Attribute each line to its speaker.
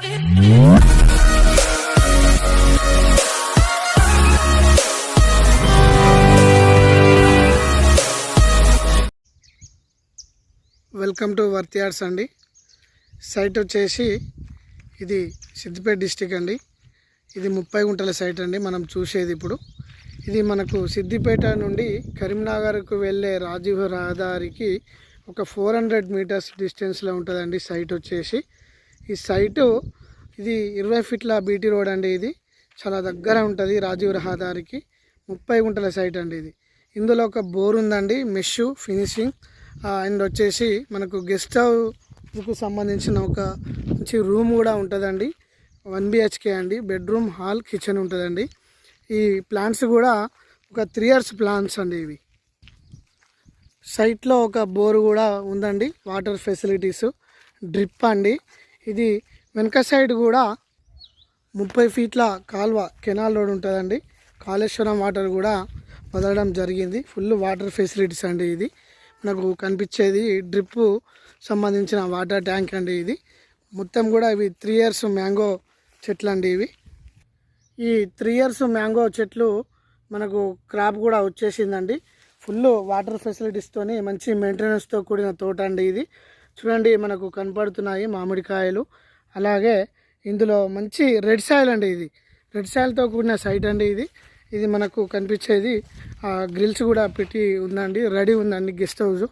Speaker 1: Welcome to worth yards అండి. Site వచ్చేసి ఇది సిద్దిపేట డిస్టిక్ అండి. ఇది 30 గుంటల సైట్ అండి మనం చూసేది. ఇప్పుడు ఇది మనకు సిద్దిపేట నుండి కరీంనగర్కు వెళ్ళే రాజీవ్ రహదారికి ఒక 400 మీటర్స్ డిస్టెన్స్లో ఉంటుందండి సైట్ వచ్చేసి. ఈ సైటు ఇది 20 ఫీట్ల బీటీ రోడ్ అండి. ఇది చాలా దగ్గర ఉంటుంది రాజీవ్ రహదారికి. 30 గుంటల సైట్ అండి ఇది. ఇందులో ఒక బోర్ ఉందండి, మెష్ ఫినిషింగ్ అండ్ వచ్చేసి మనకు గెస్ట్ హౌస్కు సంబంధించిన ఒక మంచి రూమ్ కూడా ఉంటుందండి. 1 BHK అండి. బెడ్రూమ్, హాల్, కిచెన్ ఉంటుందండి. ఈ ప్లాన్స్ కూడా ఒక 3 years ప్లాన్స్ అండి. ఇవి సైట్లో ఒక బోర్ కూడా ఉందండి, వాటర్ ఫెసిలిటీస్, డ్రిప్ అండి. ఇది వెనక సైడ్ కూడా 30 ఫీట్ల కాల్వ, కెనాల్ రోడ్ ఉంటుందండి. కాళేశ్వరం వాటర్ కూడా వదలడం జరిగింది. ఫుల్ వాటర్ ఫెసిలిటీస్ అండి. ఇది మనకు కనిపించేది డ్రిప్ సంబంధించిన వాటర్ ట్యాంక్ అండి. ఇది మొత్తం కూడా ఇవి 3 years మ్యాంగో చెట్లు అండి. ఇవి ఈ 3 years మ్యాంగో చెట్లు మనకు క్రాప్ కూడా వచ్చేసిందండి. ఫుల్ వాటర్ ఫెసిలిటీస్తోని మంచి మెయింటెనెన్స్తో కూడిన తోట అండి. ఇది చూడండి మనకు కనపడుతున్నాయి మామిడికాయలు. అలాగే ఇందులో మంచి రెడ్ సాయిల్ అండి. ఇది రెడ్ సాయిల్తో కూడిన సైట్ అండి. ఇది మనకు కనిపించేది గ్రిల్స్ కూడా పెట్టి ఉందండి, రెడీ ఉందండి గెస్ట్ హౌస్.